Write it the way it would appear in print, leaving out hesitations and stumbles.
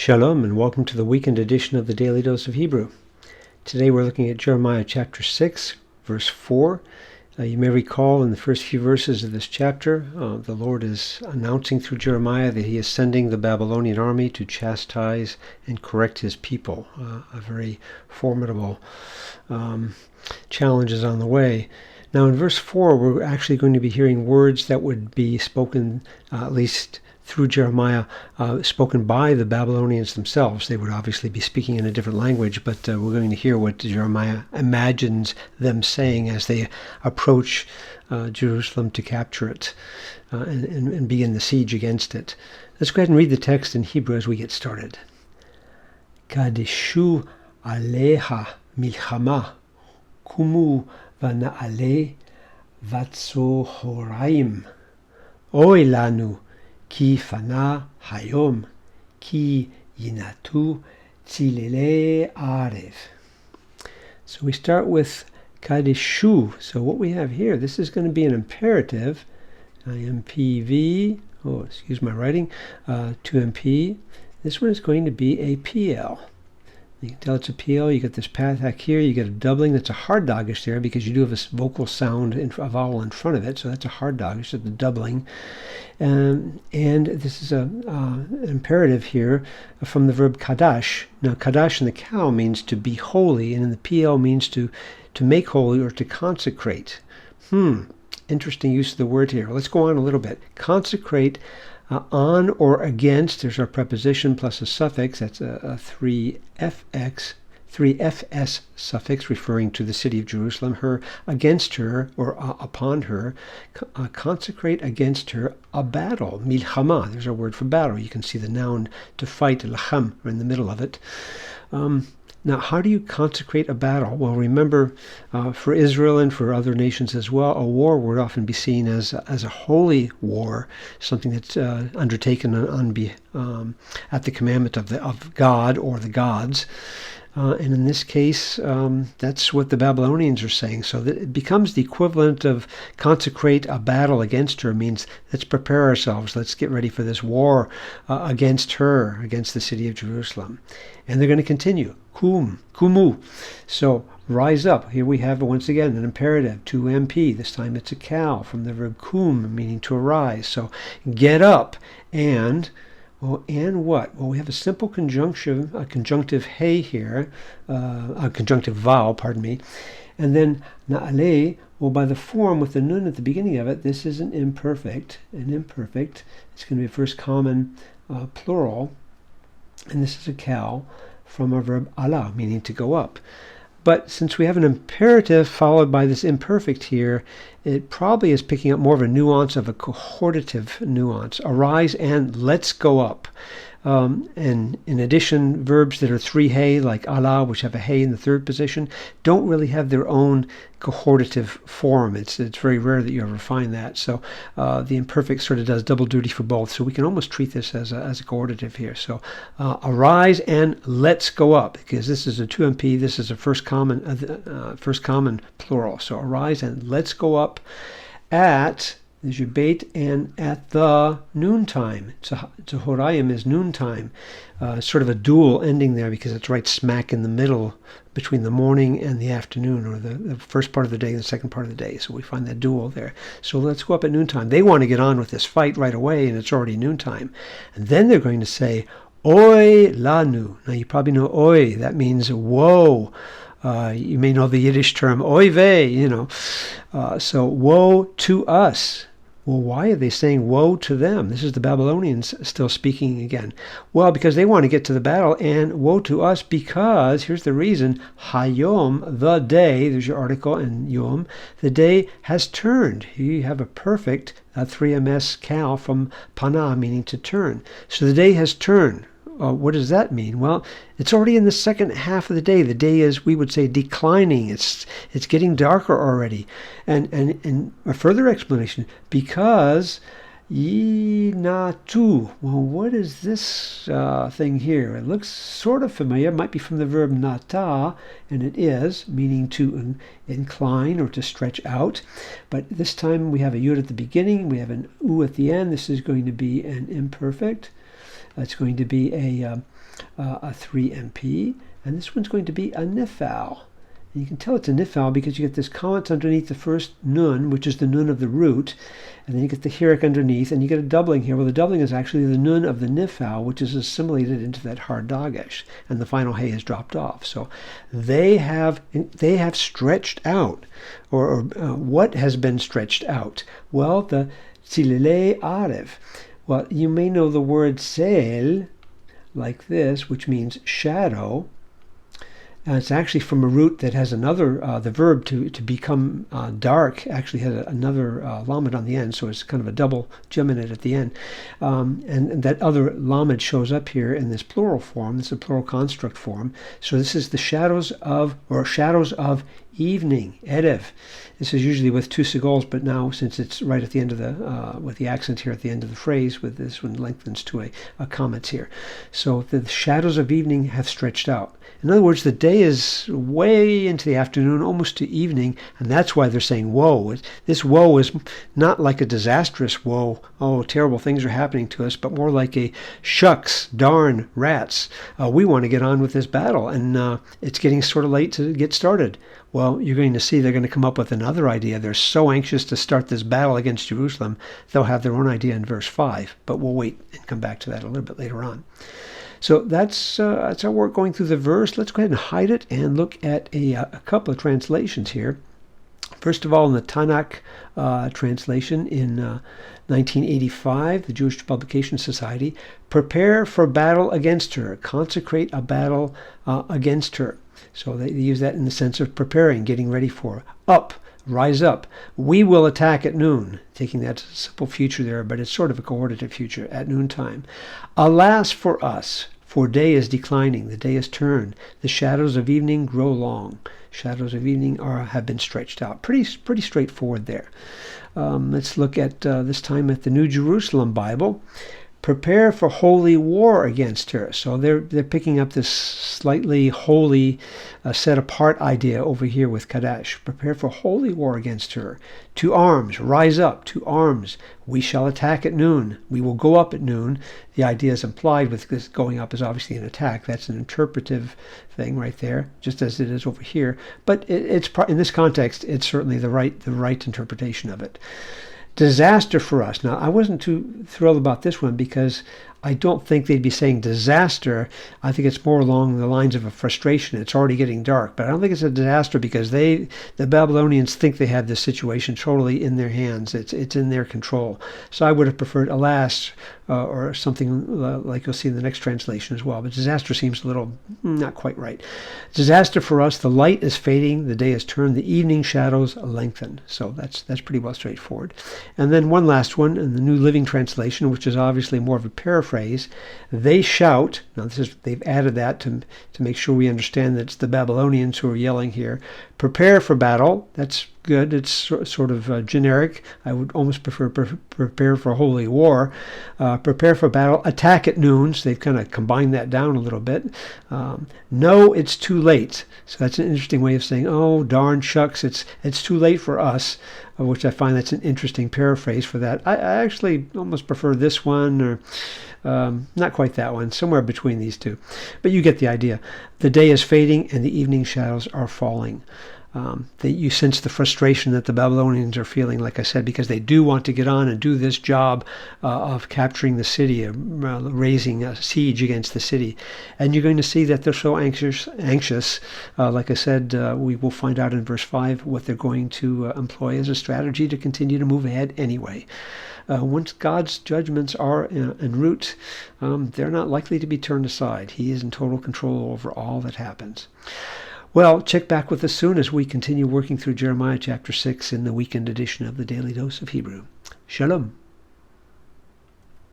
Shalom and welcome to the weekend edition of the Daily Dose of Hebrew. Today we're looking at Jeremiah chapter 6, verse 4. You may recall in the first few verses of this chapter, the Lord is announcing through Jeremiah that he is sending the Babylonian army to chastise and correct his people. A very formidable challenge is on the way. Now in verse 4, we're actually going to be hearing words that would be spoken, at least through Jeremiah, spoken by the Babylonians themselves. They would obviously be speaking in a different language, but we're going to hear what Jeremiah imagines them saying as they approach Jerusalem to capture it and begin the siege against it. Let's go ahead and read the text in Hebrew as we get started. Kadeshu aleha milchama kumu vana'ale vatzohoraim oy lanu Ki fana hayom, ki yinatu tzilele arev. So we start with kadeshu. So what we have here, this is going to be an imperative. IMPV, excuse my writing, 2MP. This one is going to be a PL. You can tell it's a PL. You get this pathak here. You get a doubling. That's a hard dogish there because you do have a vocal sound, a vowel in front of it. So that's a hard dogish, that's the doubling. And this is an imperative here from the verb kadash. Now, kadash in the cow means to be holy, and in the PL means to make holy or to consecrate. Interesting use of the word here. Let's go on a little bit. Consecrate. On or against, there's our preposition plus a suffix, that's a 3fs suffix referring to the city of Jerusalem, her, against her, or upon her, consecrate against her a battle, milchama, there's our word for battle. You can see the noun to fight, lacham, in the middle of it. Now, how do you consecrate a battle? Well, remember, for Israel and for other nations as well, a war would often be seen as a holy war, something that's undertaken at the commandment of God or the gods. And in this case, that's what the Babylonians are saying. So that it becomes the equivalent of consecrate a battle against her, means let's prepare ourselves, let's get ready for this war against her, against the city of Jerusalem. And they're going to continue. Kumu. So rise up. Here we have once again an imperative, 2MP. This time it's a kal from the verb kum, meaning to arise. So get up and... Well, and what? Well, we have a simple conjunction, a conjunctive hey here, a conjunctive vowel, pardon me. And then na'ale, well, by the form with the nun at the beginning of it, this is an imperfect. It's going to be a first common plural. And this is a kal from our verb ala, meaning to go up. But since we have an imperative followed by this imperfect here, it probably is picking up more of a nuance of a cohortative nuance. Arise and let's go up. And in addition, verbs that are 3 hey, like ala, which have a hey in the third position, don't really have their own cohortative form. It's very rare that you ever find that. So the imperfect sort of does double duty for both. So we can almost treat this as a cohortative here. So arise and let's go up, because this is a 2MP. This is a first common plural. So arise and let's go up at... There's your bait, and at the noontime. Tzohorayim is noontime. Sort of a dual ending there because it's right smack in the middle between the morning and the afternoon, or the first part of the day and the second part of the day. So we find that dual there. So let's go up at noontime. They want to get on with this fight right away, and it's already noontime. And then they're going to say, Oy lanu. Now you probably know oy. That means woe. You may know the Yiddish term oy vey, so woe to us. Well, why are they saying woe to them? This is the Babylonians still speaking again. Well, because they want to get to the battle, and woe to us because, here's the reason, hayom, the day, there's your article, and yom, the day has turned. Here you have a perfect 3ms kal from pana, meaning to turn. So the day has turned. What does that mean? Well, it's already in the second half of the day. The day is, we would say, declining. It's getting darker already. And a further explanation, because yinatu. Well, what is this thing here? It looks sort of familiar. It might be from the verb nata, and it is, meaning to incline or to stretch out. But this time we have a yud at the beginning. We have an u at the end. This is going to be an imperfect. That's going to be a 3MP, and this one's going to be a nifal. And you can tell it's a nifal because you get this comment underneath the first nun, which is the nun of the root, and then you get the hirik underneath, and you get a doubling here. Well, the doubling is actually the nun of the nifal, which is assimilated into that hard dagesh, and the final hay is dropped off. So they have stretched out, or what has been stretched out? Well, the tzililei arev. Well, you may know the word sel like this, which means shadow. It's actually from a root that has another, the verb to become dark actually has another lamed on the end, so it's kind of a double geminate at the end. And that other lamed shows up here in this plural form. This is a plural construct form. So this is the shadows of evening, erev. This is usually with two segols, but now since it's right at the end of the, with the accent here at the end of the phrase, with this one lengthens to a comment here. So the shadows of evening have stretched out. In other words, the day is way into the afternoon, almost to evening, and that's why they're saying woe. This woe is not like a disastrous woe, oh, terrible things are happening to us, but more like a shucks, darn, rats. We want to get on with this battle, and it's getting sort of late to get started. Well, you're going to see they're going to come up with another idea. They're so anxious to start this battle against Jerusalem, they'll have their own idea in verse 5, but we'll wait and come back to that a little bit later on. So that's how we're going through the verse. Let's go ahead and hide it and look at a couple of translations here. First of all, in the Tanakh translation in 1985, the Jewish Publication Society, prepare for battle against her, consecrate a battle against her. So they use that in the sense of preparing, getting ready for. Up, rise up. We will attack at noon, taking that simple future there, but it's sort of a coordinated future, at noontime. Alas for us, for day is declining, the day is turned, the shadows of evening grow long. Shadows of evening have been stretched out. Pretty straightforward there. Let's look at this time at the New Jerusalem Bible. Prepare for holy war against her. So they're picking up this slightly holy, set apart idea over here with Kadesh. Prepare for holy war against her. To arms, rise up, to arms. We shall attack at noon. We will go up at noon. The idea is implied with this going up is obviously an attack. That's an interpretive thing right there, just as it is over here. But it's in this context, it's certainly the right interpretation of it. Disaster for us. Now, I wasn't too thrilled about this one because I don't think they'd be saying disaster. I think it's more along the lines of a frustration. It's already getting dark. But I don't think it's a disaster because the Babylonians think they have this situation totally in their hands. It's in their control. So I would have preferred alas or something like you'll see in the next translation as well. But disaster seems a little not quite right. Disaster for us, the light is fading, the day is turned, the evening shadows lengthen. So that's pretty well straightforward. And then one last one in the New Living Translation, which is obviously more of a paraphrase. They shout. Now they've added that to make sure we understand that it's the Babylonians who are yelling here. Prepare for battle. That's good. It's sort of generic. I would almost prefer prepare for holy war. Prepare for battle. Attack at noon. So they've kind of combined that down a little bit. No, it's too late. So that's an interesting way of saying, oh, darn shucks, it's too late for us, which I find that's an interesting paraphrase for that. I actually almost prefer this one, or not quite that one, somewhere between these two. But you get the idea. The day is fading and the evening shadows are falling. That you sense the frustration that the Babylonians are feeling, like I said, because they do want to get on and do this job of capturing the city, raising a siege against the city. And you're going to see that they're so anxious. Like I said, we will find out in verse 5 what they're going to employ as a strategy to continue to move ahead anyway. Once God's judgments are en route, they're not likely to be turned aside. He is in total control over all that happens. Well, check back with us soon as we continue working through Jeremiah chapter 6 in the weekend edition of the Daily Dose of Hebrew. Shalom.